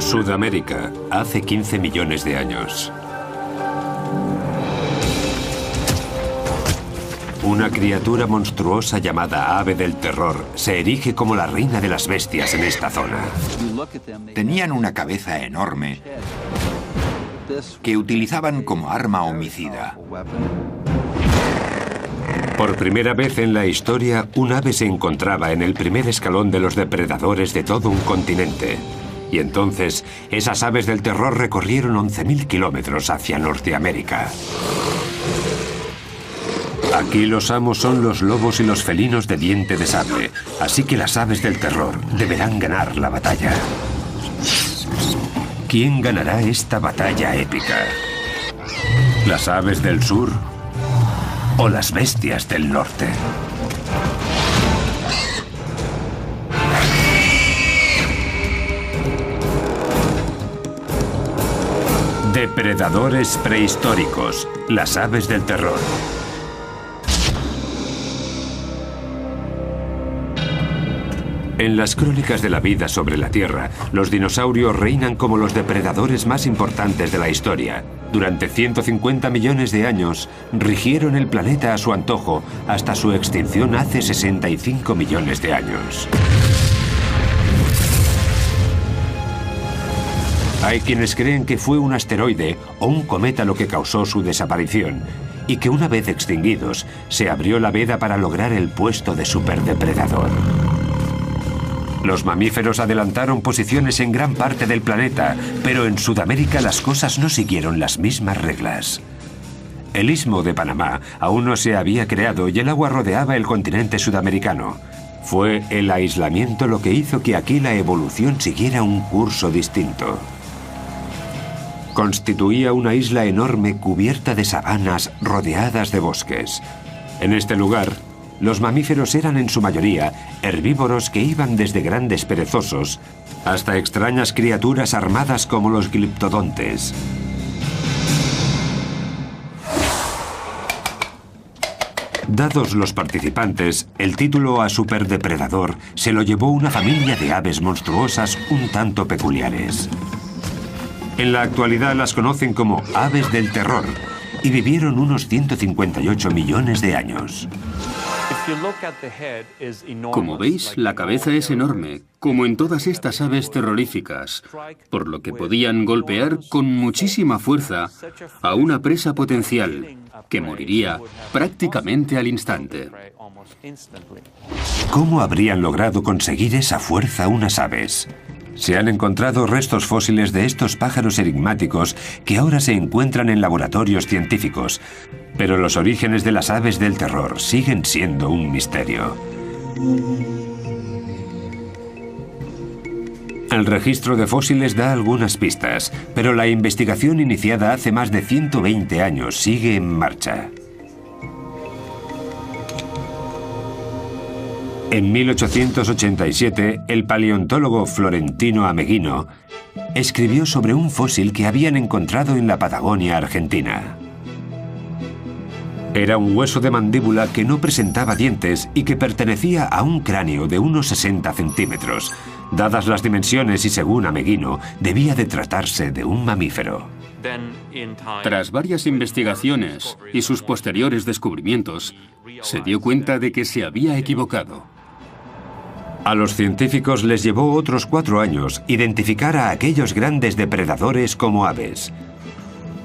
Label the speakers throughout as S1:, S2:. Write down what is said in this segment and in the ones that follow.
S1: Sudamérica, hace 15 millones de años. Una criatura monstruosa llamada ave del terror se erige como la reina de las bestias en esta zona.
S2: Tenían una cabeza enorme que utilizaban como arma homicida.
S1: Por primera vez en la historia, un ave se encontraba en el primer escalón de los depredadores de todo un continente. Y entonces, esas aves del terror recorrieron 11.000 kilómetros hacia Norteamérica. Aquí los amos son los lobos y los felinos de diente de sable, así que las aves del terror deberán ganar la batalla. ¿Quién ganará esta batalla épica? ¿Las aves del sur o las bestias del norte? Depredadores prehistóricos, las aves del terror. En las crónicas de la vida sobre la Tierra, los dinosaurios reinan como los depredadores más importantes de la historia. Durante 150 millones de años, rigieron el planeta a su antojo hasta su extinción hace 65 millones de años. Hay quienes creen que fue un asteroide o un cometa lo que causó su desaparición, y que una vez extinguidos, se abrió la veda para lograr el puesto de superdepredador. Los mamíferos adelantaron posiciones en gran parte del planeta, pero en Sudamérica las cosas no siguieron las mismas reglas. El istmo de Panamá aún no se había creado y el agua rodeaba el continente sudamericano. Fue el aislamiento lo que hizo que aquí la evolución siguiera un curso distinto. Constituía una isla enorme cubierta de sabanas rodeadas de bosques. En este lugar, los mamíferos eran en su mayoría herbívoros que iban desde grandes perezosos hasta extrañas criaturas armadas como los gliptodontes. Dados los participantes, el título a superdepredador se lo llevó una familia de aves monstruosas un tanto peculiares. En la actualidad las conocen como aves del terror y vivieron unos 158 millones de años.
S3: Como veis, la cabeza es enorme, como en todas estas aves terroríficas, por lo que podían golpear con muchísima fuerza a una presa potencial, que moriría prácticamente al instante.
S1: ¿Cómo habrían logrado conseguir esa fuerza unas aves? Se han encontrado restos fósiles de estos pájaros enigmáticos que ahora se encuentran en laboratorios científicos, pero los orígenes de las aves del terror siguen siendo un misterio. El registro de fósiles da algunas pistas, pero la investigación iniciada hace más de 120 años sigue en marcha. En 1887, el paleontólogo Florentino Ameghino escribió sobre un fósil que habían encontrado en la Patagonia argentina. Era un hueso de mandíbula que no presentaba dientes y que pertenecía a un cráneo de unos 60 centímetros. Dadas las dimensiones y según Ameghino, debía de tratarse de un mamífero.
S3: Tras varias investigaciones y sus posteriores descubrimientos, se dio cuenta de que se había equivocado.
S1: A los científicos les llevó otros 4 años identificar a aquellos grandes depredadores como aves.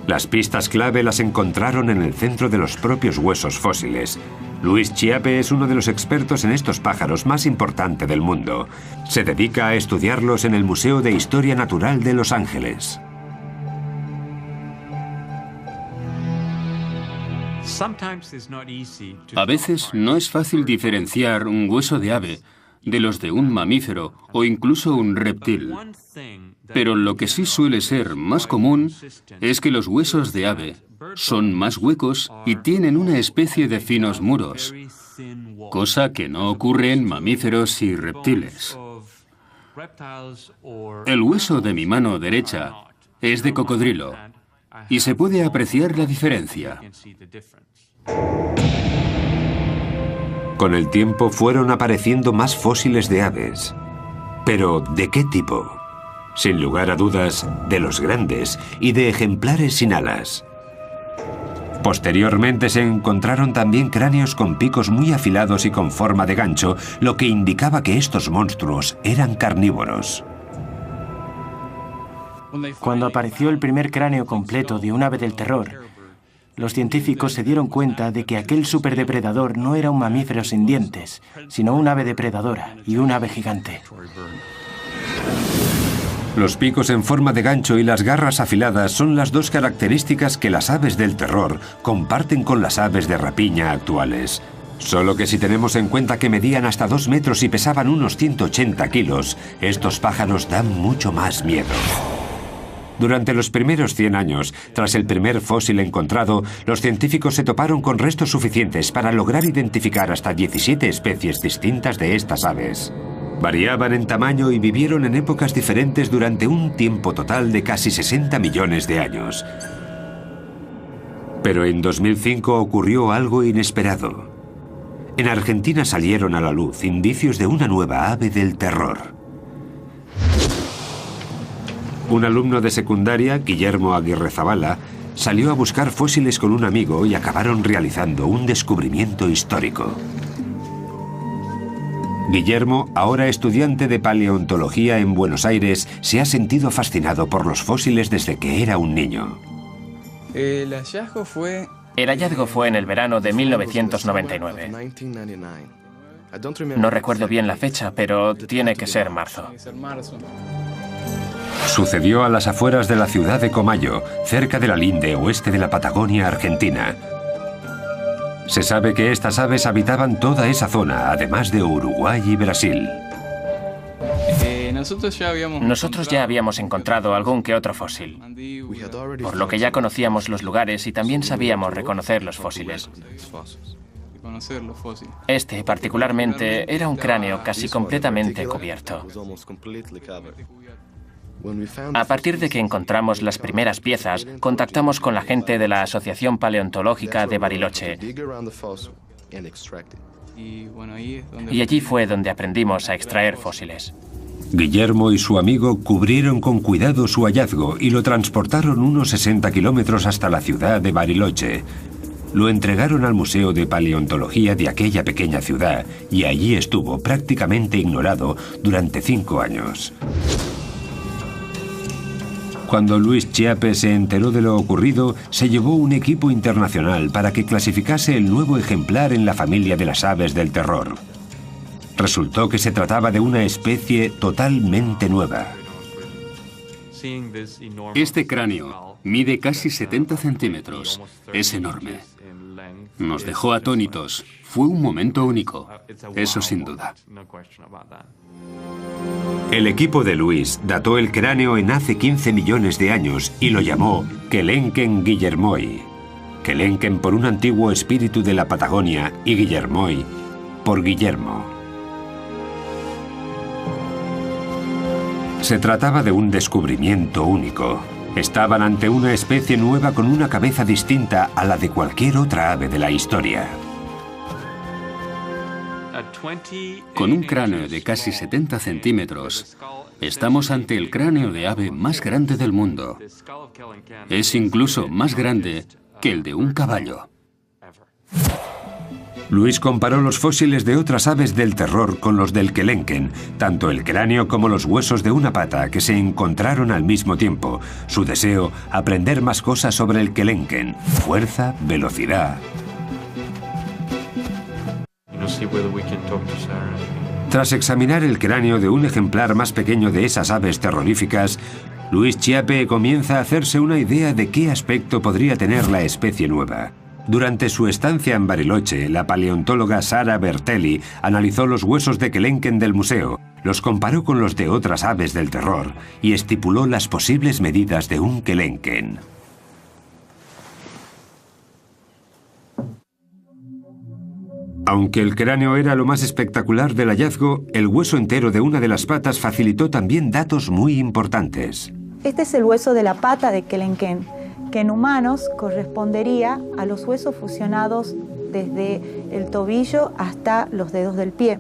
S1: Las pistas clave las encontraron en el centro de los propios huesos fósiles. Luis Chiappe es uno de los expertos en estos pájaros más importante del mundo. Se dedica a estudiarlos en el Museo de Historia Natural de Los Ángeles.
S3: A veces no es fácil diferenciar un hueso de ave de los de un mamífero o incluso un reptil. Pero lo que sí suele ser más común es que los huesos de ave son más huecos y tienen una especie de finos muros, cosa que no ocurre en mamíferos y reptiles. El hueso de mi mano derecha es de cocodrilo y se puede apreciar la diferencia.
S1: Con el tiempo fueron apareciendo más fósiles de aves. Pero, ¿de qué tipo? Sin lugar a dudas, de los grandes y de ejemplares sin alas. Posteriormente se encontraron también cráneos con picos muy afilados y con forma de gancho, lo que indicaba que estos monstruos eran carnívoros.
S4: Cuando apareció el primer cráneo completo de un ave del terror, los científicos se dieron cuenta de que aquel superdepredador no era un mamífero sin dientes, sino un ave depredadora y un ave gigante.
S1: Los picos en forma de gancho y las garras afiladas son las dos características que las aves del terror comparten con las aves de rapiña actuales. Solo que si tenemos en cuenta que medían hasta 2 metros y pesaban unos 180 kilos, estos pájaros dan mucho más miedo. Durante los primeros 100 años, tras el primer fósil encontrado, los científicos se toparon con restos suficientes para lograr identificar hasta 17 especies distintas de estas aves. Variaban en tamaño y vivieron en épocas diferentes durante un tiempo total de casi 60 millones de años. Pero en 2005 ocurrió algo inesperado. En Argentina salieron a la luz indicios de una nueva ave del terror. Un alumno de secundaria, Guillermo Aguirrezabala, salió a buscar fósiles con un amigo y acabaron realizando un descubrimiento histórico. Guillermo, ahora estudiante de paleontología en Buenos Aires, se ha sentido fascinado por los fósiles desde que era un niño.
S5: El hallazgo fue en el verano de 1999. No recuerdo bien la fecha, pero tiene que ser marzo.
S1: Sucedió a las afueras de la ciudad de Comayo, cerca de la linde oeste de la Patagonia Argentina. Se sabe que estas aves habitaban toda esa zona, además de Uruguay y Brasil.
S5: Nosotros ya habíamos encontrado algún que otro fósil, por lo que ya conocíamos los lugares y también sabíamos reconocer los fósiles. Este, particularmente, era un cráneo casi completamente cubierto. A partir de que encontramos las primeras piezas, contactamos con la gente de la Asociación Paleontológica de Bariloche. Y allí fue donde aprendimos a extraer fósiles.
S1: Guillermo y su amigo cubrieron con cuidado su hallazgo y lo transportaron unos 60 kilómetros hasta la ciudad de Bariloche. Lo entregaron al Museo de Paleontología de aquella pequeña ciudad y allí estuvo prácticamente ignorado durante 5 años. Cuando Luis Chiappe se enteró de lo ocurrido, se llevó un equipo internacional para que clasificase el nuevo ejemplar en la familia de las aves del terror. Resultó que se trataba de una especie totalmente nueva.
S3: Este cráneo mide casi 70 centímetros. Es enorme. Nos dejó atónitos. Fue un momento único. Eso sin duda.
S1: El equipo de Luis dató el cráneo en hace 15 millones de años y lo llamó Kelenken guillermoi. Kelenken por un antiguo espíritu de la Patagonia y Guillermoi por Guillermo. Se trataba de un descubrimiento único. Estaban ante una especie nueva con una cabeza distinta a la de cualquier otra ave de la historia.
S3: Con un cráneo de casi 70 centímetros, estamos ante el cráneo de ave más grande del mundo. Es incluso más grande que el de un caballo.
S1: Luis comparó los fósiles de otras aves del terror con los del Kelenken, tanto el cráneo como los huesos de una pata que se encontraron al mismo tiempo. Su deseo, aprender más cosas sobre el Kelenken, fuerza, velocidad. Tras examinar el cráneo de un ejemplar más pequeño de esas aves terroríficas, Luis Chiappe comienza a hacerse una idea de qué aspecto podría tener la especie nueva. Durante su estancia en Bariloche, la paleontóloga Sara Bertelli analizó los huesos de Kelenken del museo, los comparó con los de otras aves del terror y estipuló las posibles medidas de un Kelenken. Aunque el cráneo era lo más espectacular del hallazgo, el hueso entero de una de las patas facilitó también datos muy importantes.
S6: Este es el hueso de la pata de Kelenken, que en humanos correspondería a los huesos fusionados desde el tobillo hasta los dedos del pie.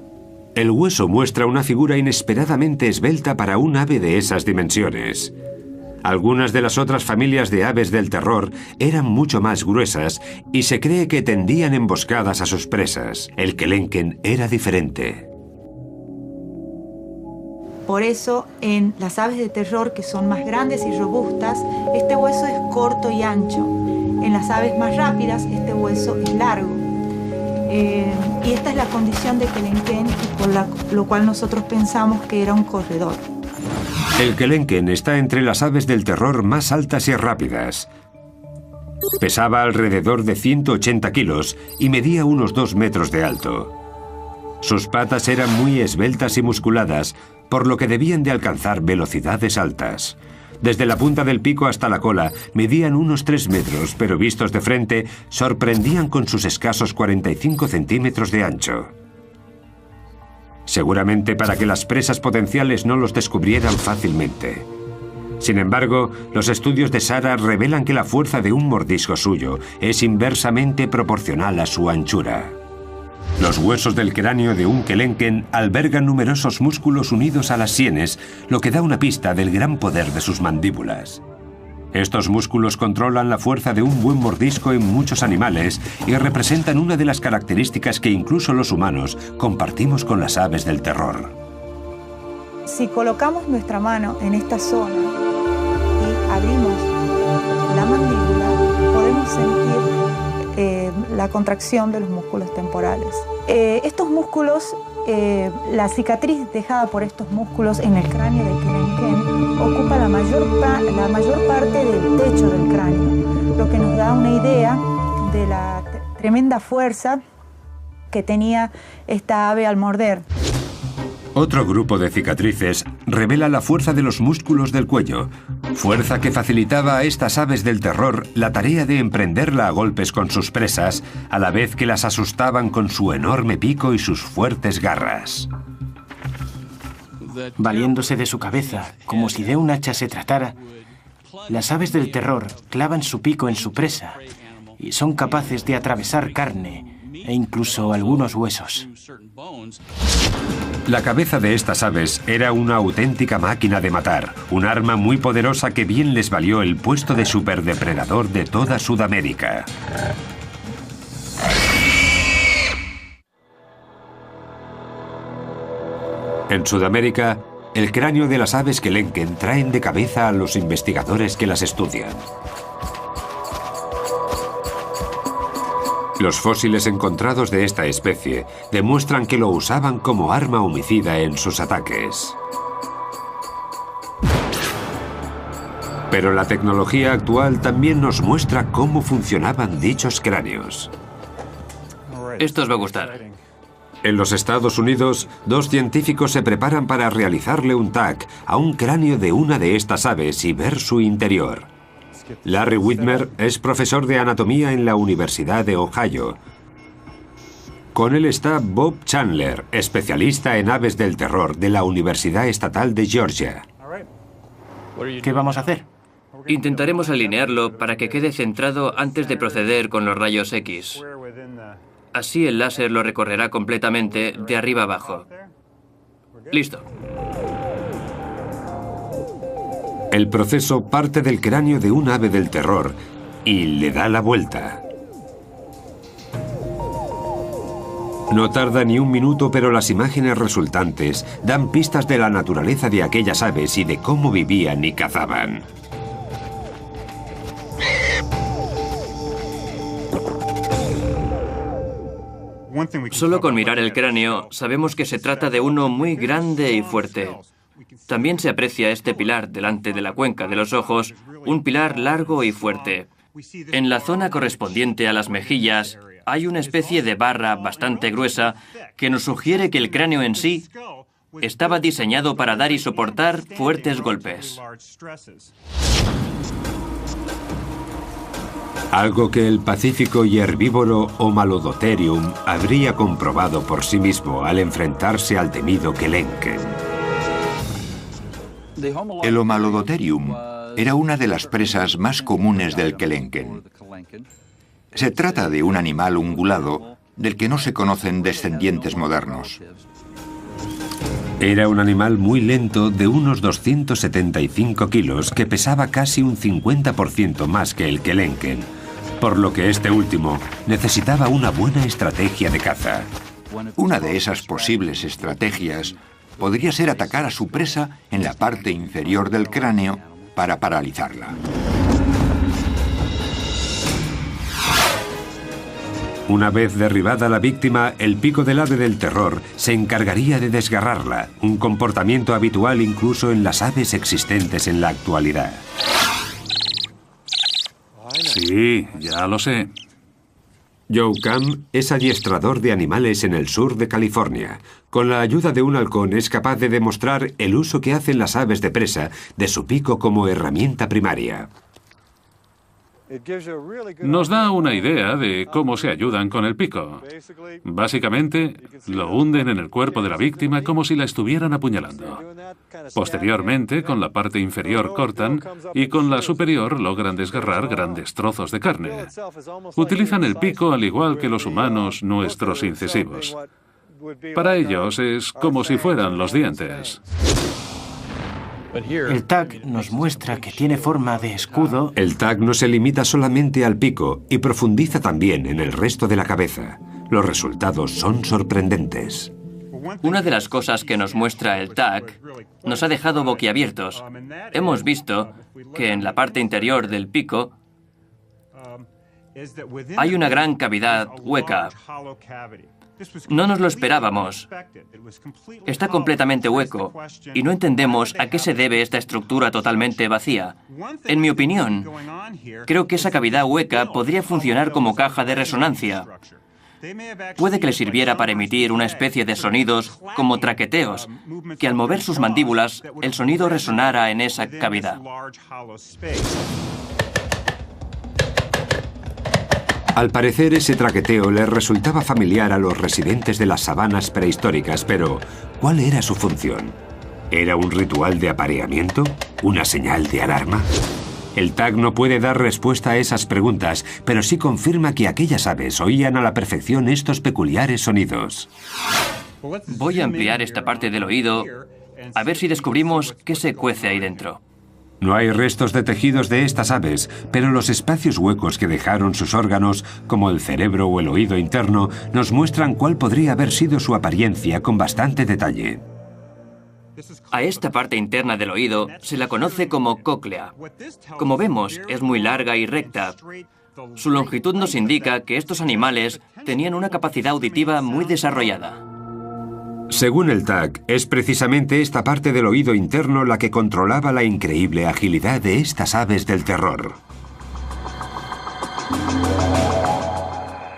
S1: El hueso muestra una figura inesperadamente esbelta para un ave de esas dimensiones. Algunas de las otras familias de aves del terror eran mucho más gruesas y se cree que tendían emboscadas a sus presas. El kelenken era diferente.
S6: Por eso, en las aves de terror, que son más grandes y robustas, este hueso es corto y ancho. En las aves más rápidas, este hueso es largo. Y esta es la condición de kelenken, y por lo cual nosotros pensamos que era un corredor.
S1: El kelenken está entre las aves del terror más altas y rápidas. Pesaba alrededor de 180 kilos y medía unos 2 metros de alto. Sus patas eran muy esbeltas y musculadas, por lo que debían de alcanzar velocidades altas. Desde la punta del pico hasta la cola medían unos 3 metros, pero vistos de frente sorprendían con sus escasos 45 centímetros de ancho. Seguramente para que las presas potenciales no los descubrieran fácilmente. Sin embargo, los estudios de Sarah revelan que la fuerza de un mordisco suyo es inversamente proporcional a su anchura. Los huesos del cráneo de un kelenken albergan numerosos músculos unidos a las sienes, lo que da una pista del gran poder de sus mandíbulas. Estos músculos controlan la fuerza de un buen mordisco en muchos animales y representan una de las características que incluso los humanos compartimos con las aves del terror.
S6: Si colocamos nuestra mano en esta zona y abrimos la mandíbula, podemos sentir la contracción de los músculos temporales. Estos músculos, la cicatriz dejada por estos músculos en el cráneo de kelenken ocupa la mayor parte del techo del cráneo, lo que nos da una idea de la tremenda fuerza que tenía esta ave al morder.
S1: Otro grupo de cicatrices revela la fuerza de los músculos del cuello, fuerza que facilitaba a estas aves del terror la tarea de emprenderla a golpes con sus presas, a la vez que las asustaban con su enorme pico y sus fuertes garras.
S4: Valiéndose de su cabeza, como si de un hacha se tratara, las aves del terror clavan su pico en su presa y son capaces de atravesar carne e incluso algunos huesos.
S1: La cabeza de estas aves era una auténtica máquina de matar, un arma muy poderosa que bien les valió el puesto de superdepredador de toda Sudamérica. En Sudamérica, el cráneo de las aves kelenken traen de cabeza a los investigadores que las estudian. Los fósiles encontrados de esta especie demuestran que lo usaban como arma homicida en sus ataques. Pero la tecnología actual también nos muestra cómo funcionaban dichos cráneos.
S5: Esto os va a gustar.
S1: En los Estados Unidos, 2 científicos se preparan para realizarle un TAC a un cráneo de una de estas aves y ver su interior. Larry Whitmer es profesor de anatomía en la Universidad de Ohio. Con él está Bob Chandler, especialista en aves del terror de la Universidad Estatal de Georgia.
S4: ¿Qué vamos a hacer?
S5: Intentaremos alinearlo para que quede centrado antes de proceder con los rayos X. Así el láser lo recorrerá completamente de arriba abajo. Listo.
S1: El proceso parte del cráneo de un ave del terror y le da la vuelta. No tarda ni un minuto, pero las imágenes resultantes dan pistas de la naturaleza de aquellas aves y de cómo vivían y cazaban.
S5: Solo con mirar el cráneo sabemos que se trata de uno muy grande y fuerte. También se aprecia este pilar delante de la cuenca de los ojos, un pilar largo y fuerte. En la zona correspondiente a las mejillas hay una especie de barra bastante gruesa que nos sugiere que el cráneo en sí estaba diseñado para dar y soportar fuertes golpes.
S1: Algo que el pacífico y herbívoro Homalodotherium habría comprobado por sí mismo al enfrentarse al temido kelenken.
S2: El Homalodotherium era una de las presas más comunes del kelenken. Se trata de un animal ungulado del que no se conocen descendientes modernos.
S1: Era un animal muy lento de unos 275 kilos que pesaba casi un 50% más que el kelenken, por lo que este último necesitaba una buena estrategia de caza.
S2: Una de esas posibles estrategias podría ser atacar a su presa en la parte inferior del cráneo para paralizarla.
S1: Una vez derribada la víctima, el pico del ave del terror se encargaría de desgarrarla, un comportamiento habitual incluso en las aves existentes en la actualidad.
S7: Sí, ya lo sé.
S1: Joe Cam es adiestrador de animales en el sur de California. Con la ayuda de un halcón es capaz de demostrar el uso que hacen las aves de presa de su pico como herramienta primaria.
S7: Nos da una idea de cómo se ayudan con el pico. Básicamente, lo hunden en el cuerpo de la víctima como si la estuvieran apuñalando. Posteriormente, con la parte inferior cortan y con la superior logran desgarrar grandes trozos de carne. Utilizan el pico al igual que los humanos nuestros incisivos. Para ellos es como si fueran los dientes.
S4: El tag nos muestra que tiene forma de escudo.
S1: El tag no se limita solamente al pico y profundiza también en el resto de la cabeza. Los resultados son sorprendentes.
S5: Una de las cosas que nos muestra el tag nos ha dejado boquiabiertos. Hemos visto que en la parte interior del pico hay una gran cavidad hueca. No nos lo esperábamos. Está completamente hueco y no entendemos a qué se debe esta estructura totalmente vacía. En mi opinión, creo que esa cavidad hueca podría funcionar como caja de resonancia. Puede que le sirviera para emitir una especie de sonidos como traqueteos, que al mover sus mandíbulas, el sonido resonara en esa cavidad.
S1: Al parecer, ese traqueteo les resultaba familiar a los residentes de las sabanas prehistóricas, pero ¿cuál era su función? ¿Era un ritual de apareamiento? ¿Una señal de alarma? El tag no puede dar respuesta a esas preguntas, pero sí confirma que aquellas aves oían a la perfección estos peculiares sonidos.
S5: Voy a ampliar esta parte del oído a ver si descubrimos qué se cuece ahí dentro.
S1: No hay restos de tejidos de estas aves, pero los espacios huecos que dejaron sus órganos, como el cerebro o el oído interno, nos muestran cuál podría haber sido su apariencia con bastante detalle.
S5: A esta parte interna del oído se la conoce como cóclea. Como vemos, es muy larga y recta. Su longitud nos indica que estos animales tenían una capacidad auditiva muy desarrollada.
S1: Según el tag, es precisamente esta parte del oído interno la que controlaba la increíble agilidad de estas aves del terror.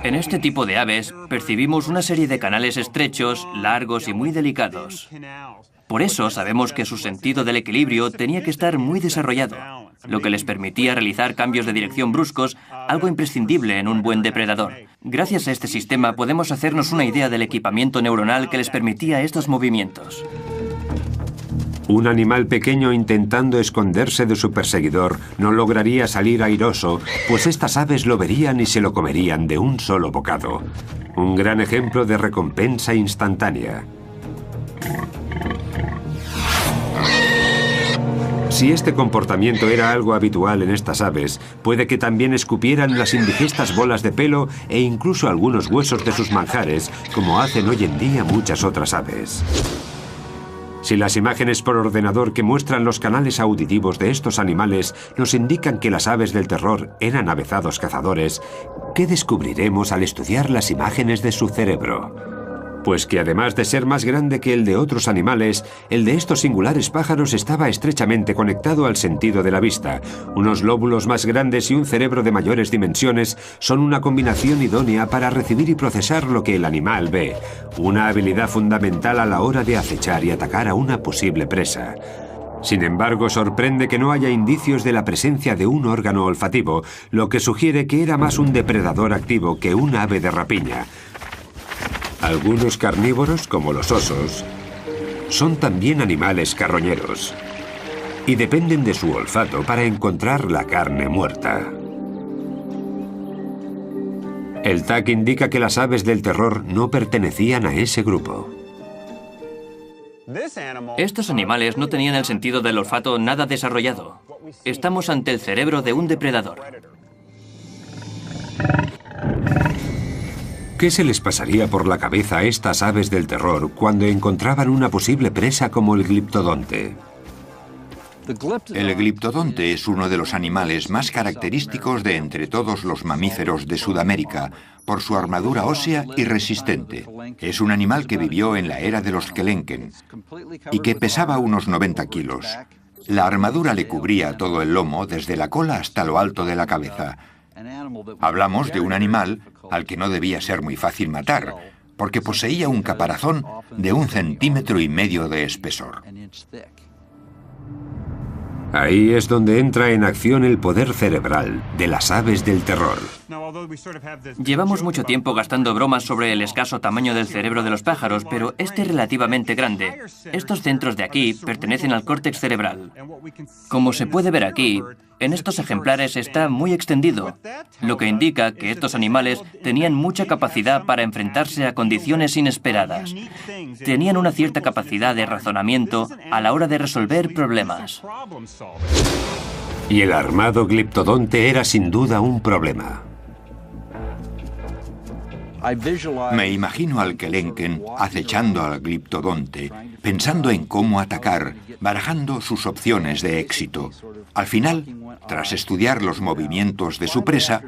S5: En este tipo de aves percibimos una serie de canales estrechos, largos y muy delicados. Por eso sabemos que su sentido del equilibrio tenía que estar muy desarrollado, lo que les permitía realizar cambios de dirección bruscos, algo imprescindible en un buen depredador. Gracias a este sistema podemos hacernos una idea del equipamiento neuronal que les permitía estos movimientos.
S1: Un animal pequeño intentando esconderse de su perseguidor no lograría salir airoso, pues estas aves lo verían y se lo comerían de un solo bocado. Un gran ejemplo de recompensa instantánea. Si este comportamiento era algo habitual en estas aves, puede que también escupieran las indigestas bolas de pelo e incluso algunos huesos de sus manjares, como hacen hoy en día muchas otras aves. Si las imágenes por ordenador que muestran los canales auditivos de estos animales nos indican que las aves del terror eran avezados cazadores, ¿qué descubriremos al estudiar las imágenes de su cerebro? Pues que además de ser más grande que el de otros animales, el de estos singulares pájaros estaba estrechamente conectado al sentido de la vista. Unos lóbulos más grandes y un cerebro de mayores dimensiones son una combinación idónea para recibir y procesar lo que el animal ve, una habilidad fundamental a la hora de acechar y atacar a una posible presa. Sin embargo, sorprende que no haya indicios de la presencia de un órgano olfativo, lo que sugiere que era más un depredador activo que un ave de rapiña. Algunos carnívoros, como los osos, son también animales carroñeros y dependen de su olfato para encontrar la carne muerta. El tag indica que las aves del terror no pertenecían a ese grupo.
S5: Estos animales no tenían el sentido del olfato nada desarrollado. Estamos ante el cerebro de un depredador.
S1: ¿Qué se les pasaría por la cabeza a estas aves del terror cuando encontraban una posible presa como el gliptodonte?
S2: El gliptodonte es uno de los animales más característicos de entre todos los mamíferos de Sudamérica, por su armadura ósea y resistente. Es un animal que vivió en la era de los Kelenken y que pesaba unos 90 kilos. La armadura le cubría todo el lomo, desde la cola hasta lo alto de la cabeza. Hablamos de un animal al que no debía ser muy fácil matar, porque poseía un caparazón de 1,5 centímetros de espesor.
S1: Ahí es donde entra en acción el poder cerebral de las aves del terror.
S5: Llevamos mucho tiempo gastando bromas sobre el escaso tamaño del cerebro de los pájaros, pero este es relativamente grande. Estos centros de aquí pertenecen al córtex cerebral. Como se puede ver aquí, en estos ejemplares está muy extendido, lo que indica que estos animales tenían mucha capacidad para enfrentarse a condiciones inesperadas. Tenían una cierta capacidad de razonamiento a la hora de resolver problemas.
S1: Y el armado gliptodonte era sin duda un problema.
S2: Me imagino al Kelenken acechando al gliptodonte, pensando en cómo atacar, barajando sus opciones de éxito. Al final, tras estudiar los movimientos de su presa,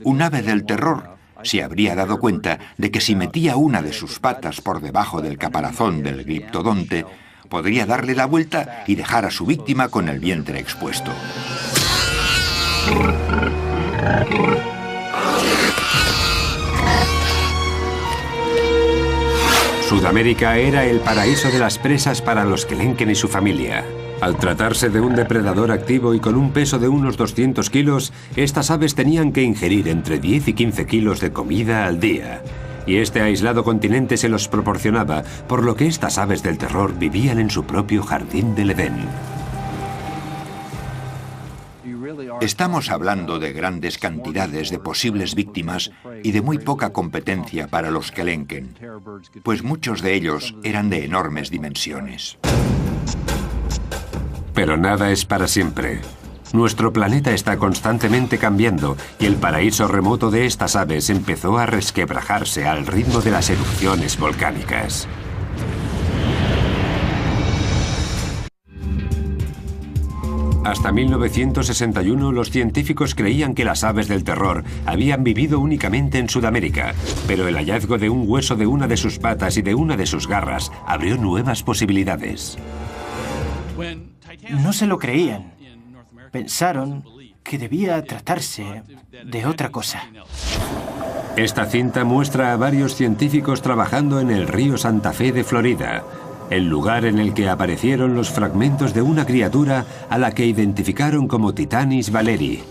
S2: un ave del terror se habría dado cuenta de que si metía una de sus patas por debajo del caparazón del gliptodonte, podría darle la vuelta y dejar a su víctima con el vientre expuesto.
S1: Sudamérica era el paraíso de las presas para los Kelenken y su familia. Al tratarse de un depredador activo y con un peso de unos 200 kilos, estas aves tenían que ingerir entre 10 y 15 kilos de comida al día. Y este aislado continente se los proporcionaba, por lo que estas aves del terror vivían en su propio jardín del Edén.
S2: Estamos hablando de grandes cantidades de posibles víctimas y de muy poca competencia para los Kelenken, pues muchos de ellos eran de enormes dimensiones.
S1: Pero nada es para siempre. Nuestro planeta está constantemente cambiando y el paraíso remoto de estas aves empezó a resquebrajarse al ritmo de las erupciones volcánicas. Hasta 1961 los científicos creían que las aves del terror habían vivido únicamente en Sudamérica, pero el hallazgo de un hueso de una de sus patas y de una de sus garras abrió nuevas posibilidades.
S4: No se lo creían. Pensaron que debía tratarse de otra cosa.
S1: Esta cinta muestra a varios científicos trabajando en el río Santa Fe de Florida, el lugar en el que aparecieron los fragmentos de una criatura a la que identificaron como Titanis valeri,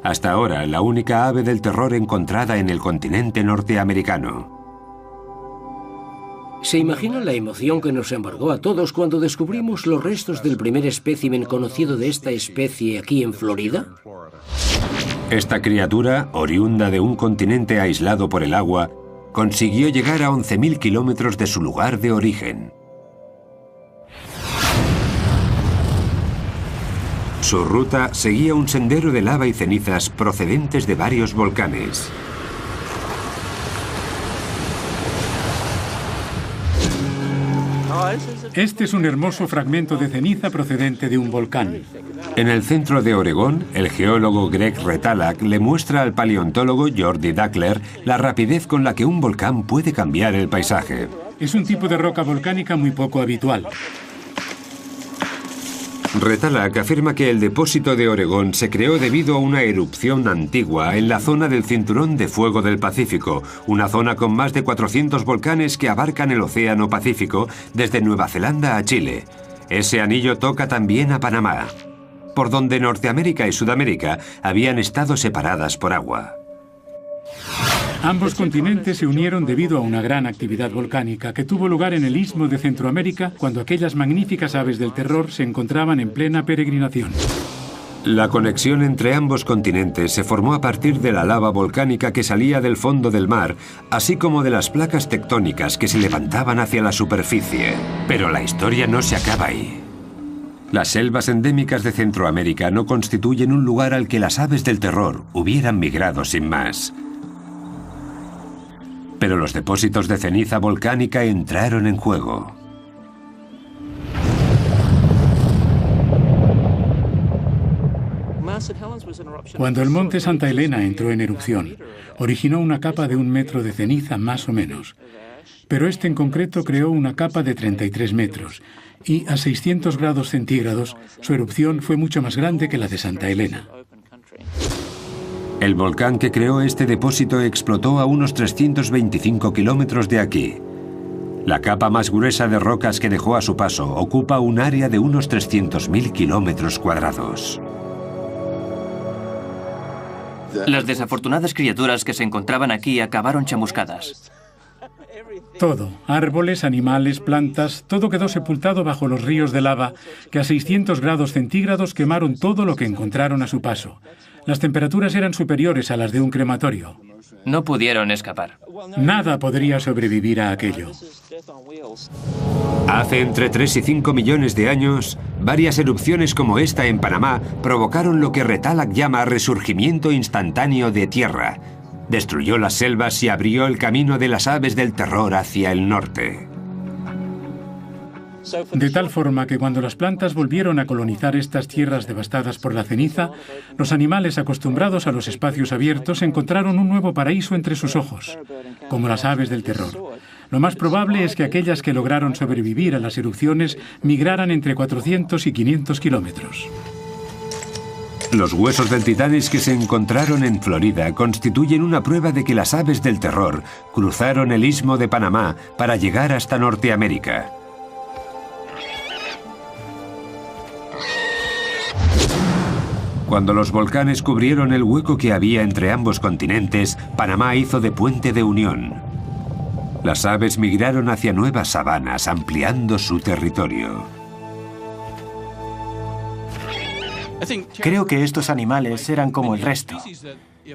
S1: hasta ahora la única ave del terror encontrada en el continente norteamericano.
S8: ¿Se imagina la emoción que nos embargó a todos cuando descubrimos los restos del primer espécimen conocido de esta especie aquí en Florida?
S1: Esta criatura, oriunda de un continente aislado por el agua, consiguió llegar a 11.000 kilómetros de su lugar de origen. Su ruta seguía un sendero de lava y cenizas procedentes de varios volcanes.
S9: Este es un hermoso fragmento de ceniza procedente de un volcán.
S1: En el centro de Oregón, el geólogo Greg Retalak le muestra al paleontólogo Jordi Dackler la rapidez con la que un volcán puede cambiar el paisaje.
S9: Es un tipo de roca volcánica muy poco habitual.
S1: Retalak afirma que el depósito de Oregón se creó debido a una erupción antigua en la zona del Cinturón de Fuego del Pacífico, una zona con más de 400 volcanes que abarcan el Océano Pacífico desde Nueva Zelanda a Chile. Ese anillo toca también a Panamá, por donde Norteamérica y Sudamérica habían estado separadas por agua.
S9: Ambos continentes se unieron debido a una gran actividad volcánica que tuvo lugar en el Istmo de Centroamérica cuando aquellas magníficas aves del terror se encontraban en plena peregrinación.
S1: La conexión entre ambos continentes se formó a partir de la lava volcánica que salía del fondo del mar, así como de las placas tectónicas que se levantaban hacia la superficie. Pero la historia no se acaba ahí. Las selvas endémicas de Centroamérica no constituyen un lugar al que las aves del terror hubieran migrado sin más. Pero los depósitos de ceniza volcánica entraron en juego.
S9: Cuando el monte Santa Elena entró en erupción, originó una capa de 1 metro de ceniza más o menos. Pero este en concreto creó una capa de 33 metros y a 600 grados centígrados su erupción fue mucho más grande que la de Santa Elena.
S1: El volcán que creó este depósito explotó a unos 325 kilómetros de aquí. La capa más gruesa de rocas que dejó a su paso ocupa un área de unos 300.000 kilómetros cuadrados.
S5: Las desafortunadas criaturas que se encontraban aquí acabaron chamuscadas.
S9: Todo, árboles, animales, plantas, todo quedó sepultado bajo los ríos de lava que a 600 grados centígrados quemaron todo lo que encontraron a su paso. Las temperaturas eran superiores a las de un crematorio.
S5: No pudieron escapar.
S9: Nada podría sobrevivir a aquello.
S1: Hace entre 3 y 5 millones de años, varias erupciones como esta en Panamá provocaron lo que Retalhak llama resurgimiento instantáneo de tierra. Destruyó las selvas y abrió el camino de las aves del terror hacia el norte.
S9: De tal forma que cuando las plantas volvieron a colonizar estas tierras devastadas por la ceniza, los animales acostumbrados a los espacios abiertos encontraron un nuevo paraíso entre sus ojos, como las aves del terror. Lo más probable es que aquellas que lograron sobrevivir a las erupciones migraran entre 400 y 500 kilómetros.
S1: Los huesos del Titanis que se encontraron en Florida constituyen una prueba de que las aves del terror cruzaron el istmo de Panamá para llegar hasta Norteamérica. Cuando los volcanes cubrieron el hueco que había entre ambos continentes, Panamá hizo de puente de unión. Las aves migraron hacia nuevas sabanas, ampliando su territorio.
S4: Creo que estos animales eran como el resto.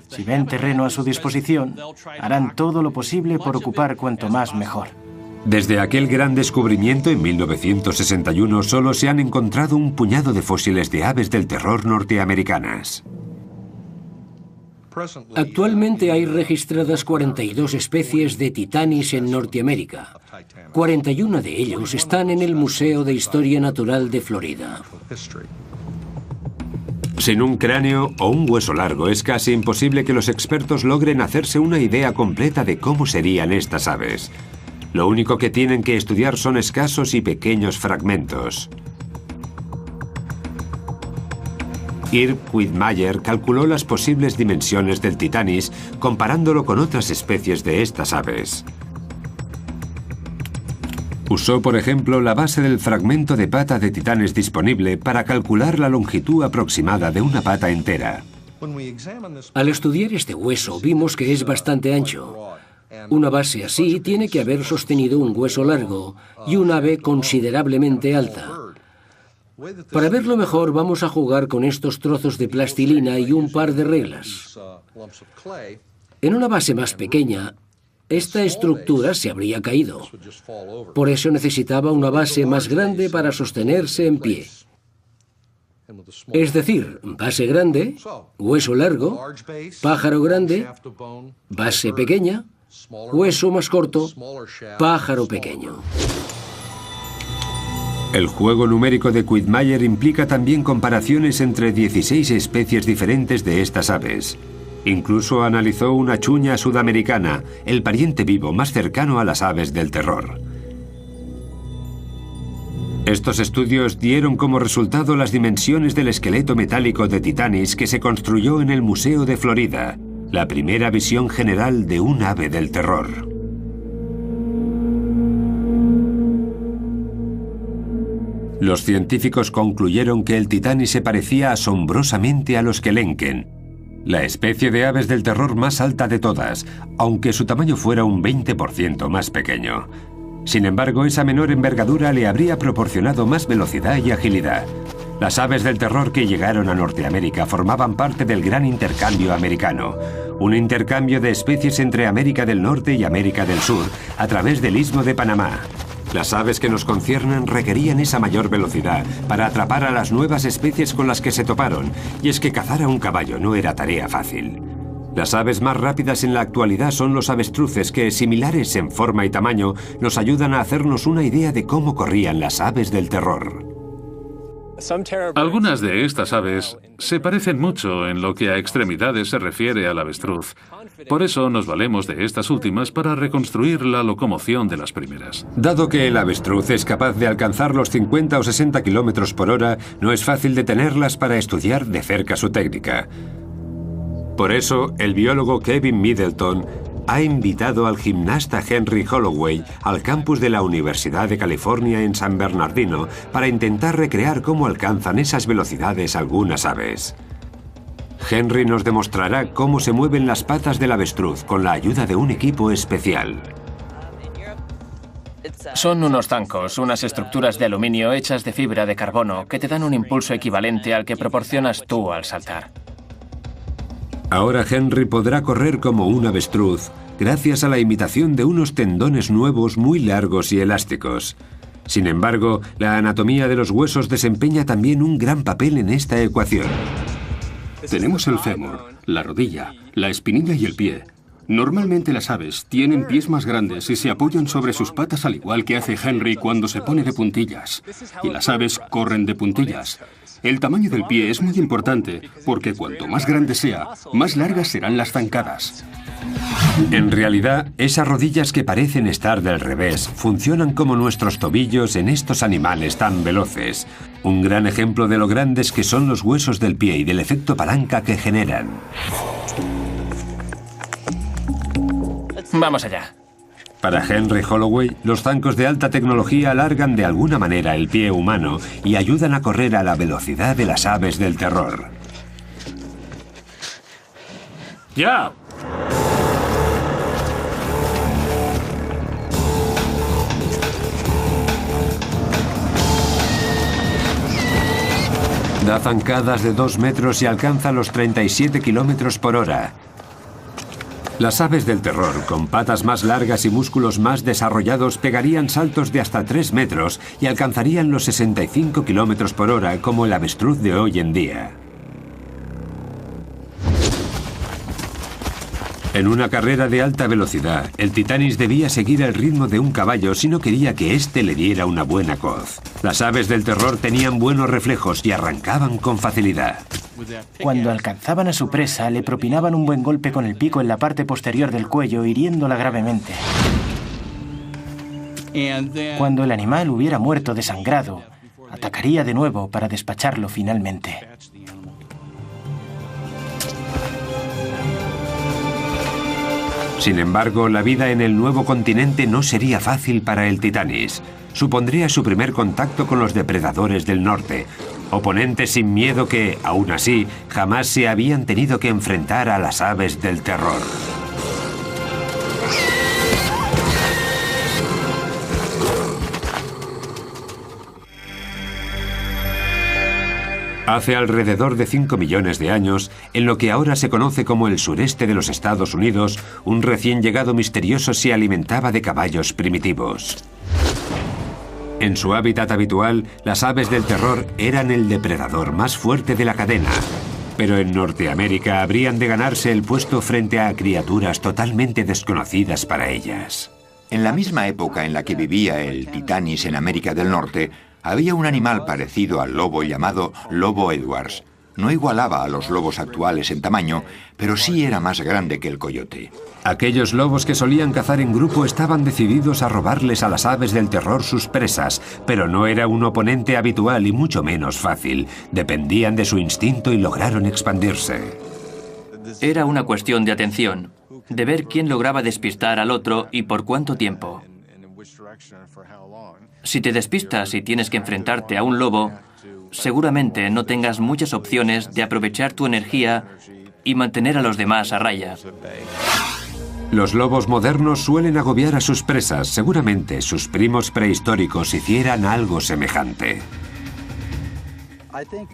S4: Si ven terreno a su disposición, harán todo lo posible por ocupar cuanto más mejor.
S1: Desde aquel gran descubrimiento en 1961 solo se han encontrado un puñado de fósiles de aves del terror norteamericanas.
S8: Actualmente hay registradas 42 especies de Titanis en Norteamérica. 41 de ellos están en el Museo de Historia Natural de Florida.
S1: Sin un cráneo o un hueso largo es casi imposible que los expertos logren hacerse una idea completa de cómo serían estas aves. Lo único que tienen que estudiar son escasos y pequeños fragmentos. Irv Quittmeyer calculó las posibles dimensiones del Titanis comparándolo con otras especies de estas aves. Usó, por ejemplo, la base del fragmento de pata de Titanes disponible para calcular la longitud aproximada de una pata entera.
S8: Al estudiar este hueso vimos que es bastante ancho. Una base así tiene que haber sostenido un hueso largo y un ave considerablemente alta. Para verlo mejor vamos a jugar con estos trozos de plastilina y un par de reglas. En una base más pequeña, esta estructura se habría caído. Por eso necesitaba una base más grande para sostenerse en pie. Es decir, base grande, hueso largo, pájaro grande, base pequeña, hueso más corto, pájaro pequeño.
S1: El juego numérico de Quittmeyer implica también comparaciones entre 16 especies diferentes de estas aves. Incluso analizó una chuña sudamericana, el pariente vivo más cercano a las aves del terror. Estos estudios dieron como resultado las dimensiones del esqueleto metálico de Titanis que se construyó en el Museo de Florida, la primera visión general de un ave del terror. Los científicos concluyeron que el Titanis se parecía asombrosamente a los Kelenken, la especie de aves del terror más alta de todas, aunque su tamaño fuera un 20% más pequeño. Sin embargo, esa menor envergadura le habría proporcionado más velocidad y agilidad. Las aves del terror que llegaron a Norteamérica formaban parte del gran intercambio americano, un intercambio de especies entre América del Norte y América del Sur a través del Istmo de Panamá. Las aves que nos conciernen requerían esa mayor velocidad para atrapar a las nuevas especies con las que se toparon, y es que cazar a un caballo no era tarea fácil. Las aves más rápidas en la actualidad son los avestruces que, similares en forma y tamaño, nos ayudan a hacernos una idea de cómo corrían las aves del terror.
S7: Algunas de estas aves se parecen mucho en lo que a extremidades se refiere al avestruz. Por eso nos valemos de estas últimas para reconstruir la locomoción de las primeras.
S1: Dado que el avestruz es capaz de alcanzar los 50 o 60 kilómetros por hora, no es fácil detenerlas para estudiar de cerca su técnica. Por eso, el biólogo Kevin Middleton ha invitado al gimnasta Henry Holloway al campus de la Universidad de California en San Bernardino para intentar recrear cómo alcanzan esas velocidades algunas aves. Henry nos demostrará cómo se mueven las patas del avestruz con la ayuda de un equipo especial.
S10: Son unos zancos, unas estructuras de aluminio hechas de fibra de carbono que te dan un impulso equivalente al que proporcionas tú al saltar.
S1: Ahora Henry podrá correr como un avestruz gracias a la imitación de unos tendones nuevos muy largos y elásticos. Sin embargo, la anatomía de los huesos desempeña también un gran papel en esta ecuación.
S3: Tenemos el fémur, la rodilla, la espinilla y el pie. Normalmente las aves tienen pies más grandes y se apoyan sobre sus patas al igual que hace Henry cuando se pone de puntillas. Y las aves corren de puntillas. El tamaño del pie es muy importante porque cuanto más grande sea, más largas serán las zancadas.
S1: En realidad, esas rodillas que parecen estar del revés funcionan como nuestros tobillos en estos animales tan veloces. Un gran ejemplo de lo grandes que son los huesos del pie y del efecto palanca que generan.
S10: Vamos allá.
S1: Para Henry Holloway, los zancos de alta tecnología alargan de alguna manera el pie humano y ayudan a correr a la velocidad de las aves del terror.
S7: ¡Ya!
S1: Da zancadas de 2 metros y alcanza los 37 kilómetros por hora. Las aves del terror, con patas más largas y músculos más desarrollados, pegarían saltos de hasta 3 metros y alcanzarían los 65 kilómetros por hora como el avestruz de hoy en día. En una carrera de alta velocidad, el Titanis debía seguir el ritmo de un caballo si no quería que éste le diera una buena coz. Las aves del terror tenían buenos reflejos y arrancaban con facilidad.
S4: Cuando alcanzaban a su presa, le propinaban un buen golpe con el pico en la parte posterior del cuello, hiriéndola gravemente. Cuando el animal hubiera muerto desangrado, atacaría de nuevo para despacharlo finalmente.
S1: Sin embargo, la vida en el nuevo continente no sería fácil para el Titanis. Supondría su primer contacto con los depredadores del norte, oponentes sin miedo que, aún así, jamás se habían tenido que enfrentar a las aves del terror. Hace alrededor de 5 millones de años, en lo que ahora se conoce como el sureste de los Estados Unidos, un recién llegado misterioso se alimentaba de caballos primitivos. En su hábitat habitual, las aves del terror eran el depredador más fuerte de la cadena, pero en Norteamérica habrían de ganarse el puesto frente a criaturas totalmente desconocidas para ellas.
S2: En la misma época en la que vivía el Titanis en América del Norte, había un animal parecido al lobo llamado lobo Edwards. No igualaba a los lobos actuales en tamaño, pero sí era más grande que el coyote.
S1: Aquellos lobos que solían cazar en grupo estaban decididos a robarles a las aves del terror sus presas, pero no era un oponente habitual y mucho menos fácil. Dependían de su instinto y lograron expandirse.
S5: Era una cuestión de atención, de ver quién lograba despistar al otro y por cuánto tiempo. Si te despistas y tienes que enfrentarte a un lobo, seguramente no tengas muchas opciones de aprovechar tu energía y mantener a los demás a raya.
S1: Los lobos modernos suelen agobiar a sus presas. Seguramente sus primos prehistóricos hicieran algo semejante.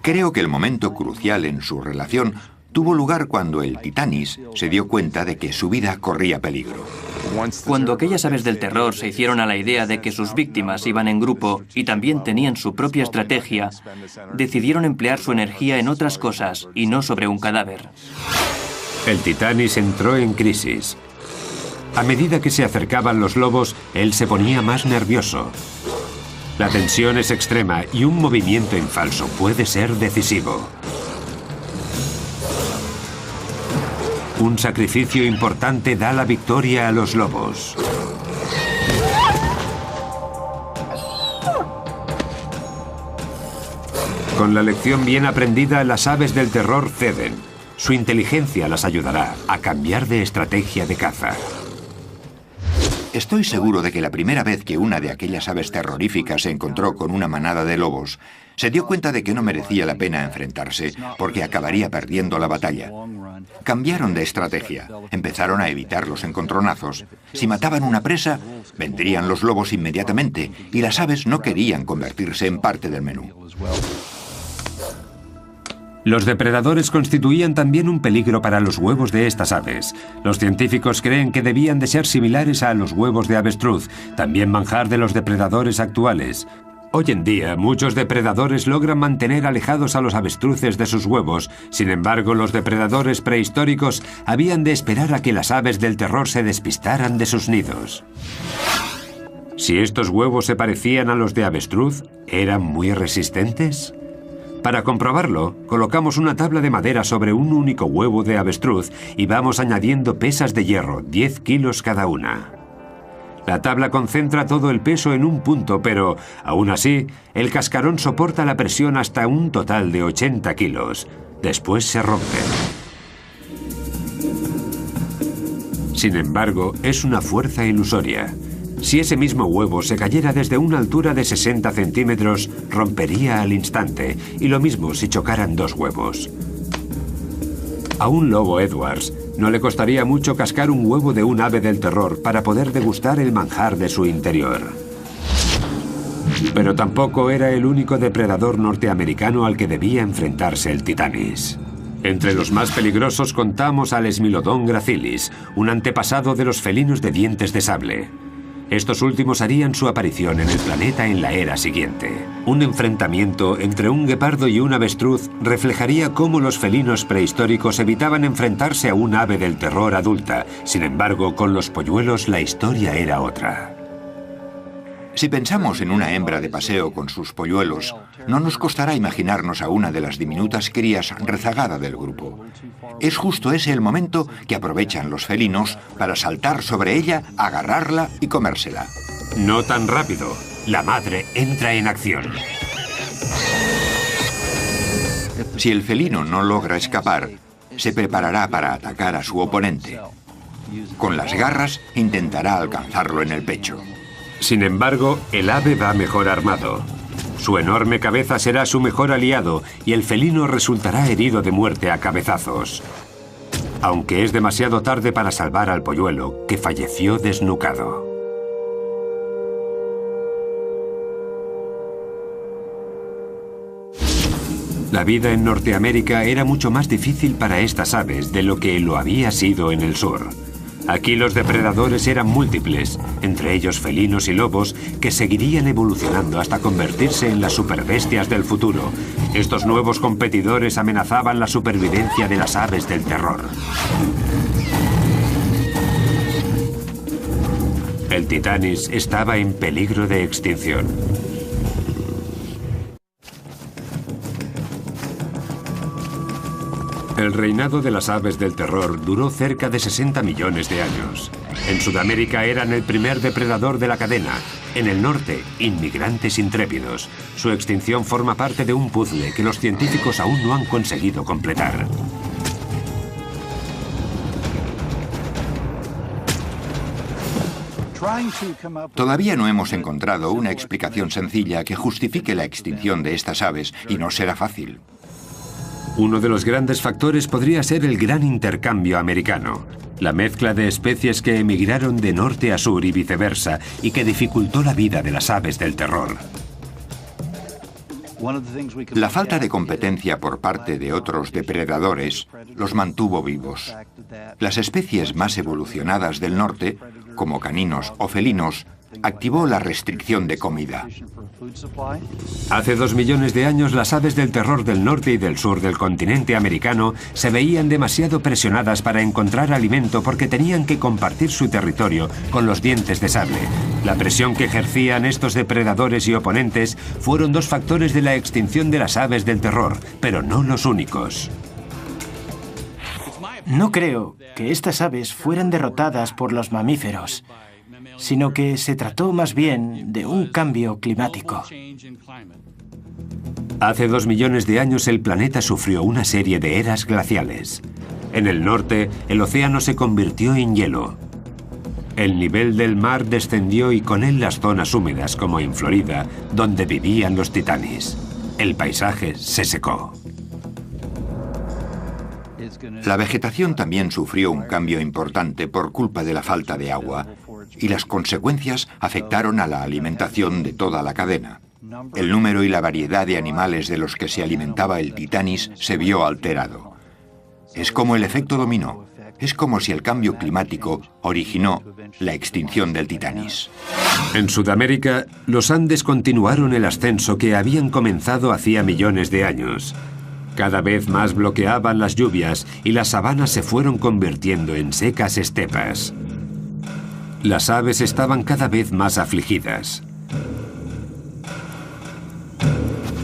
S2: Creo que el momento crucial en su relación tuvo lugar cuando el Titanis se dio cuenta de que su vida corría peligro.
S5: Cuando aquellas aves del terror se hicieron a la idea de que sus víctimas iban en grupo y también tenían su propia estrategia, decidieron emplear su energía en otras cosas y no sobre un cadáver.
S1: El Titanis entró en crisis. A medida que se acercaban los lobos, él se ponía más nervioso. La tensión es extrema y un movimiento en falso puede ser decisivo. Un sacrificio importante da la victoria a los lobos. Con la lección bien aprendida, las aves del terror ceden. Su inteligencia las ayudará a cambiar de estrategia de caza.
S2: Estoy seguro de que la primera vez que una de aquellas aves terroríficas se encontró con una manada de lobos, se dio cuenta de que no merecía la pena enfrentarse, porque acabaría perdiendo la batalla. Cambiaron de estrategia, empezaron a evitar los encontronazos. Si mataban una presa, vendrían los lobos inmediatamente, y las aves no querían convertirse en parte del menú.
S1: Los depredadores constituían también un peligro para los huevos de estas aves. Los científicos creen que debían de ser similares a los huevos de avestruz, también manjar de los depredadores actuales. Hoy en día, muchos depredadores logran mantener alejados a los avestruces de sus huevos. Sin embargo, los depredadores prehistóricos habían de esperar a que las aves del terror se despistaran de sus nidos. Si estos huevos se parecían a los de avestruz, ¿eran muy resistentes? Para comprobarlo, colocamos una tabla de madera sobre un único huevo de avestruz y vamos añadiendo pesas de hierro, 10 kilos cada una. La tabla concentra todo el peso en un punto, pero, aún así, el cascarón soporta la presión hasta un total de 80 kilos. Después se rompe. Sin embargo, es una fuerza ilusoria. Si ese mismo huevo se cayera desde una altura de 60 centímetros, rompería al instante, y lo mismo si chocaran dos huevos. A un lobo Edwards no le costaría mucho cascar un huevo de un ave del terror para poder degustar el manjar de su interior. Pero tampoco era el único depredador norteamericano al que debía enfrentarse el Titanis. Entre los más peligrosos contamos al Smilodon gracilis, un antepasado de los felinos de dientes de sable. Estos últimos harían su aparición en el planeta en la era siguiente. Un enfrentamiento entre un guepardo y un avestruz reflejaría cómo los felinos prehistóricos evitaban enfrentarse a un ave del terror adulta. Sin embargo, con los polluelos la historia era otra.
S2: Si pensamos en una hembra de paseo con sus polluelos, no nos costará imaginarnos a una de las diminutas crías rezagada del grupo. Es justo ese el momento que aprovechan los felinos para saltar sobre ella, agarrarla y comérsela.
S1: No tan rápido. La madre entra en acción.
S2: Si el felino no logra escapar, se preparará para atacar a su oponente. Con las garras intentará alcanzarlo en el pecho.
S1: Sin embargo, el ave va mejor armado. Su enorme cabeza será su mejor aliado y el felino resultará herido de muerte a cabezazos. Aunque es demasiado tarde para salvar al polluelo, que falleció desnucado. La vida en Norteamérica era mucho más difícil para estas aves de lo que lo había sido en el sur. Aquí los depredadores eran múltiples, entre ellos felinos y lobos, que seguirían evolucionando hasta convertirse en las superbestias del futuro. Estos nuevos competidores amenazaban la supervivencia de las aves del terror. El Titanis estaba en peligro de extinción. El reinado de las aves del terror duró cerca de 60 millones de años. En Sudamérica eran el primer depredador de la cadena. En el norte, inmigrantes intrépidos. Su extinción forma parte de un puzzle que los científicos aún no han conseguido completar.
S2: Todavía no hemos encontrado una explicación sencilla que justifique la extinción de estas aves, y no será fácil.
S1: Uno de los grandes factores podría ser el gran intercambio americano, la mezcla de especies que emigraron de norte a sur y viceversa, y que dificultó la vida de las aves del terror.
S2: La falta de competencia por parte de otros depredadores los mantuvo vivos. Las especies más evolucionadas del norte, como caninos o felinos, activó la restricción de comida.
S1: Hace 2 millones de años, las aves del terror del norte y del sur del continente americano se veían demasiado presionadas para encontrar alimento porque tenían que compartir su territorio con los dientes de sable. La presión que ejercían estos depredadores y oponentes fueron 2 factores de la extinción de las aves del terror, pero no los únicos.
S4: No creo que estas aves fueran derrotadas por los mamíferos, sino que se trató más bien de un cambio climático.
S1: Hace 2 millones de años el planeta sufrió una serie de eras glaciales. En el norte, el océano se convirtió en hielo. El nivel del mar descendió y con él las zonas húmedas, como en Florida, donde vivían los titanis. El paisaje se secó.
S2: La vegetación también sufrió un cambio importante por culpa de la falta de agua, y las consecuencias afectaron a la alimentación de toda la cadena. El número y la variedad de animales de los que se alimentaba el titanis se vio alterado. Es como el efecto dominó. Es como si el cambio climático originó la extinción del titanis.
S1: En Sudamérica, los Andes continuaron el ascenso que habían comenzado hacía millones de años. Cada vez más bloqueaban las lluvias y las sabanas se fueron convirtiendo en secas estepas. Las aves estaban cada vez más afligidas.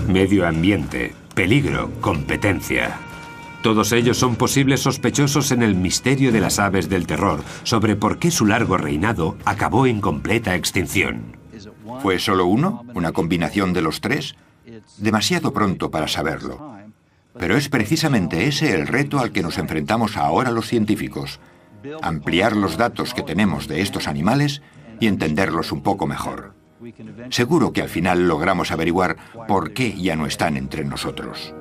S1: Medio ambiente, peligro, competencia. Todos ellos son posibles sospechosos en el misterio de las aves del terror sobre por qué su largo reinado acabó en completa extinción.
S2: ¿Fue solo uno? ¿Una combinación de los 3? Demasiado pronto para saberlo. Pero es precisamente ese el reto al que nos enfrentamos ahora los científicos. Ampliar los datos que tenemos de estos animales y entenderlos un poco mejor. Seguro que al final logramos averiguar por qué ya no están entre nosotros.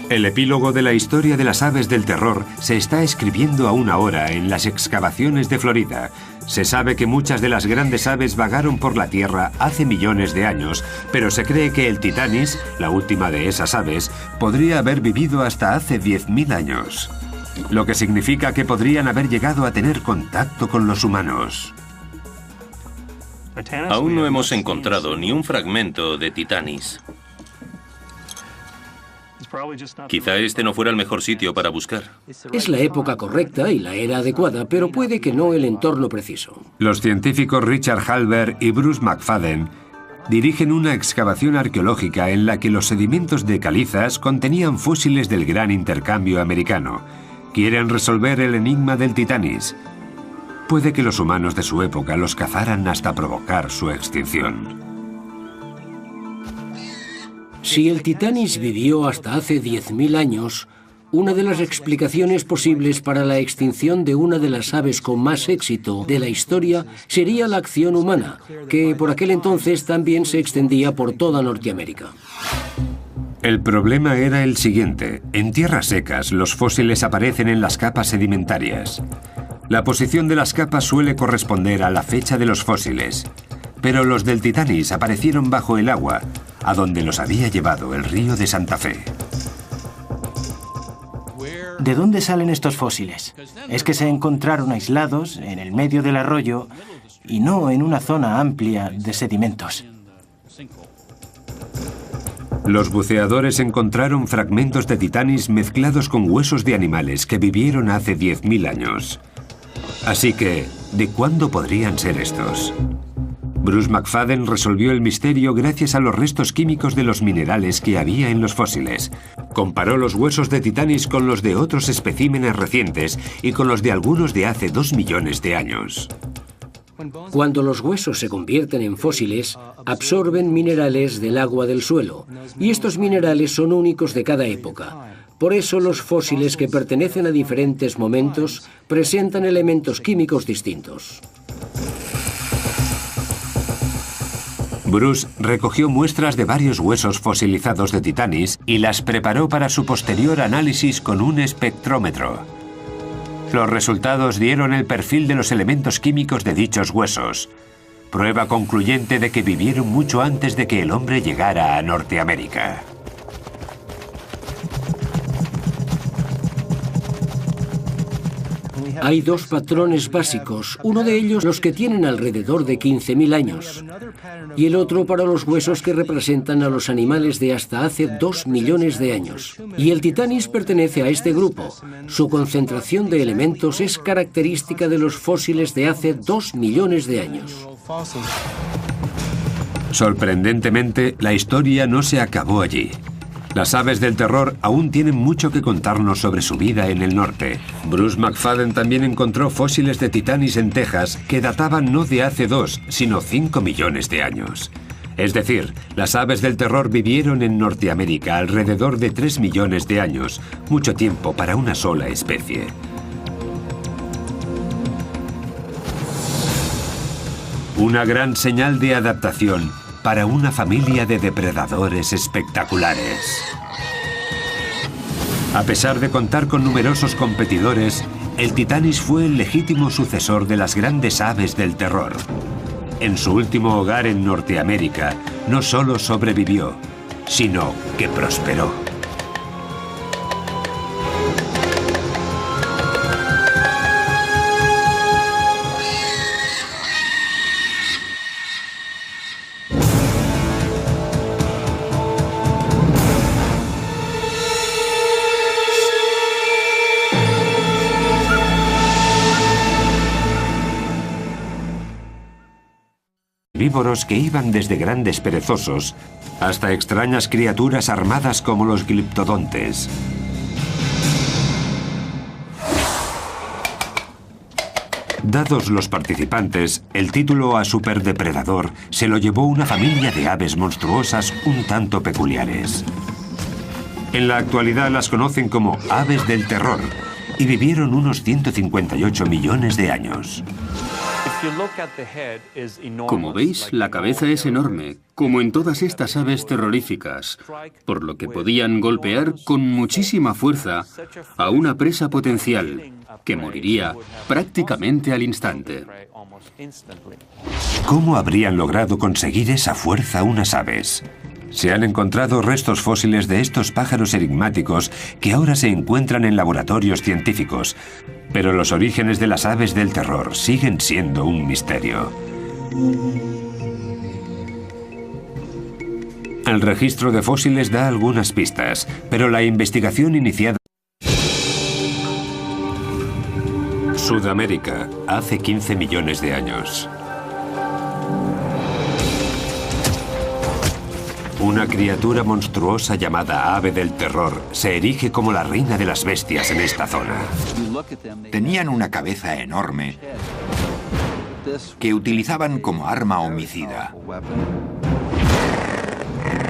S1: El epílogo de la historia de las aves del terror se está escribiendo aún ahora en las excavaciones de Florida. Se sabe que muchas de las grandes aves vagaron por la Tierra hace millones de años, pero se cree que el titanis, la última de esas aves, podría haber vivido hasta hace 10.000 años. Lo que significa que podrían haber llegado a tener contacto con los humanos.
S11: Aún no hemos encontrado ni un fragmento de titanis. Quizá este no fuera el mejor sitio para buscar.
S8: Es la época correcta y la era adecuada, pero puede que no el entorno preciso.
S1: Los científicos Richard Halber y Bruce McFadden dirigen una excavación arqueológica en la que los sedimentos de calizas contenían fósiles del gran intercambio americano. Quieren resolver el enigma del titanis. Puede que los humanos de su época los cazaran hasta provocar su extinción.
S8: Si el titanis vivió hasta hace 10.000 años, una de las explicaciones posibles para la extinción de una de las aves con más éxito de la historia sería la acción humana, que por aquel entonces también se extendía por toda Norteamérica.
S1: El problema era el siguiente. En tierras secas, los fósiles aparecen en las capas sedimentarias. La posición de las capas suele corresponder a la fecha de los fósiles. Pero los del titanis aparecieron bajo el agua, a donde los había llevado el río de Santa Fe.
S4: ¿De dónde salen estos fósiles? Es que se encontraron aislados en el medio del arroyo y no en una zona amplia de sedimentos.
S1: Los buceadores encontraron fragmentos de titanis mezclados con huesos de animales que vivieron hace 10.000 años. Así que, ¿de cuándo podrían ser estos? Bruce McFadden resolvió el misterio gracias a los restos químicos de los minerales que había en los fósiles. Comparó los huesos de titanis con los de otros especímenes recientes y con los de algunos de hace 2 millones de años.
S8: Cuando los huesos se convierten en fósiles, absorben minerales del agua del suelo, y estos minerales son únicos de cada época. Por eso los fósiles que pertenecen a diferentes momentos presentan elementos químicos distintos.
S1: Bruce recogió muestras de varios huesos fosilizados de titanis y las preparó para su posterior análisis con un espectrómetro. Los resultados dieron el perfil de los elementos químicos de dichos huesos. prueba concluyente de que vivieron mucho antes de que el hombre llegara a Norteamérica.
S8: Hay dos patrones básicos, uno de ellos los que tienen alrededor de 15.000 años y el otro para los huesos que representan a los animales de hasta hace 2 millones de años. Y el Titanis pertenece a este grupo. Su concentración de elementos es característica de los fósiles de hace 2 millones de años.
S1: Sorprendentemente, la historia no se acabó allí. Las aves del terror aún tienen mucho que contarnos sobre su vida en el norte. Bruce McFadden también encontró fósiles de Titanis en Texas que databan no de hace 2, sino 5 millones de años. Es decir, las aves del terror vivieron en Norteamérica alrededor de 3 millones de años, mucho tiempo para una sola especie. Una gran señal de adaptación para una familia de depredadores espectaculares. A pesar de contar con numerosos competidores, el Titanis fue el legítimo sucesor de las grandes aves del terror. En su último hogar en Norteamérica, no solo sobrevivió, sino que prosperó. Herbívoros que iban desde grandes perezosos hasta extrañas criaturas armadas como los gliptodontes. Dados los participantes, el título a superdepredador se lo llevó una familia de aves monstruosas un tanto peculiares. En la actualidad las conocen como aves del terror y vivieron unos 158 millones de años.
S3: Como veis, la cabeza es enorme, como en todas estas aves terroríficas, por lo que podían golpear con muchísima fuerza a una presa potencial, que moriría prácticamente al instante.
S1: ¿Cómo habrían logrado conseguir esa fuerza unas aves? Se han encontrado restos fósiles de estos pájaros enigmáticos que ahora se encuentran en laboratorios científicos, pero los orígenes de las aves del terror siguen siendo un misterio. El registro de fósiles da algunas pistas, pero la investigación iniciada en Sudamérica hace 15 millones de años. Una criatura monstruosa llamada ave del terror se erige como la reina de las bestias en esta zona.
S2: Tenían una cabeza enorme que utilizaban como arma homicida.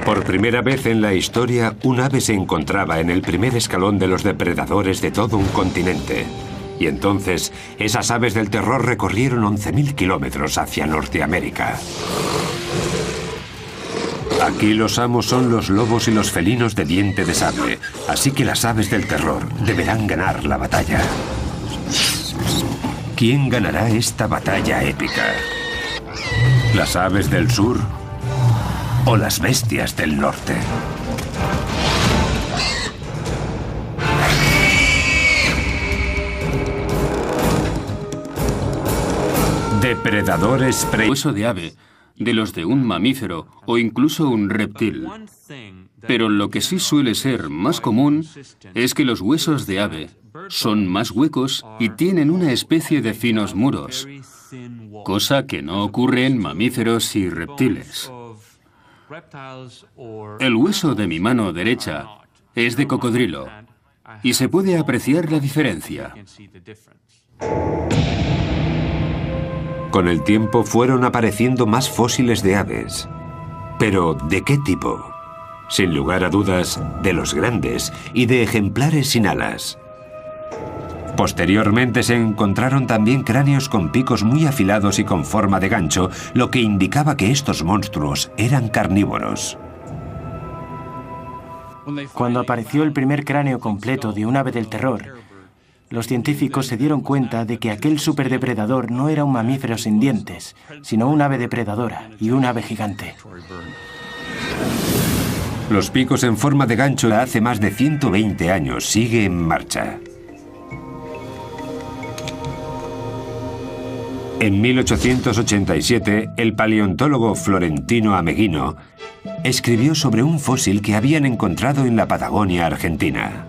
S1: Por primera vez en la historia, un ave se encontraba en el primer escalón de los depredadores de todo un continente. Y entonces, esas aves del terror recorrieron 11.000 kilómetros hacia Norteamérica. Aquí los amos son los lobos y los felinos de diente de sable, así que las aves del terror deberán ganar la batalla. ¿Quién ganará esta batalla épica? ¿Las aves del sur o las bestias del norte? Depredadores
S3: hueso de ave, de los de un mamífero o incluso un reptil. Pero lo que sí suele ser más común es que los huesos de ave son más huecos y tienen una especie de finos muros, cosa que no ocurre en mamíferos y reptiles. El hueso de mi mano derecha es de cocodrilo y se puede apreciar la diferencia.
S1: Con el tiempo fueron apareciendo más fósiles de aves. ¿Pero de qué tipo? Sin lugar a dudas, de los grandes y de ejemplares sin alas. Posteriormente se encontraron también cráneos con picos muy afilados y con forma de gancho, lo que indicaba que estos monstruos eran carnívoros.
S4: Cuando apareció el primer cráneo completo de un ave del terror, los científicos se dieron cuenta de que aquel superdepredador no era un mamífero sin dientes, sino un ave depredadora y un ave gigante.
S1: Los picos en forma de gancho hace más de 120 años sigue en marcha. En 1887, el paleontólogo Florentino Ameghino escribió sobre un fósil que habían encontrado en la Patagonia argentina.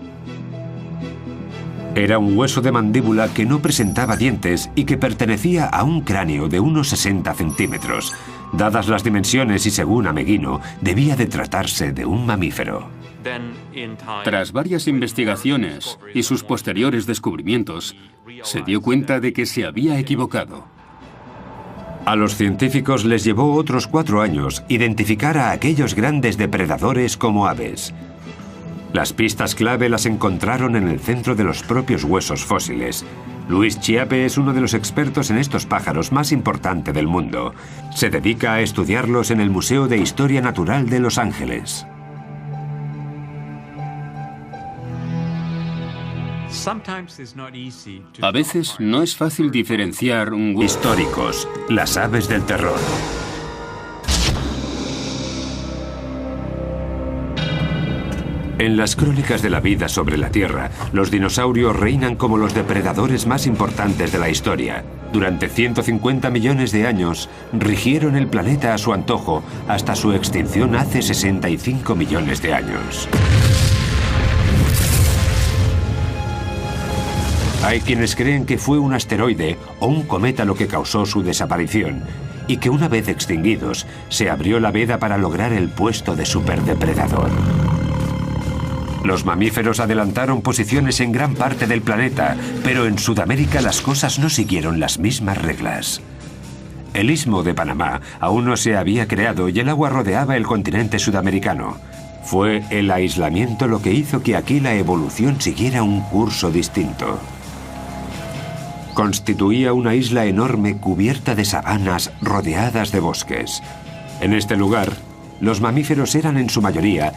S1: Era un hueso de mandíbula que no presentaba dientes y que pertenecía a un cráneo de unos 60 centímetros. Dadas las dimensiones y según Ameghino, debía de tratarse de un mamífero.
S3: Tras varias investigaciones y sus posteriores descubrimientos, se dio cuenta de que se había equivocado.
S1: A los científicos les llevó otros 4 años identificar a aquellos grandes depredadores como aves. Las pistas clave las encontraron en el centro de los propios huesos fósiles. Luis Chiappe es uno de los expertos en estos pájaros más importante del mundo. Se dedica a estudiarlos en el Museo de Historia Natural de Los Ángeles.
S3: A veces no es fácil diferenciar un hueso.
S1: Históricos, las aves del terror. En las crónicas de la vida sobre la Tierra, los dinosaurios reinan como los depredadores más importantes de la historia. Durante 150 millones de años, rigieron el planeta a su antojo hasta su extinción hace 65 millones de años. Hay quienes creen que fue un asteroide o un cometa lo que causó su desaparición, y que una vez extinguidos, se abrió la veda para lograr el puesto de superdepredador. Los mamíferos adelantaron posiciones en gran parte del planeta, pero en Sudamérica las cosas no siguieron las mismas reglas. El Istmo de Panamá aún no se había creado y el agua rodeaba el continente sudamericano. Fue el aislamiento lo que hizo que aquí la evolución siguiera un curso distinto. Constituía una isla enorme cubierta de sabanas rodeadas de bosques. En este lugar, los mamíferos eran en su mayoría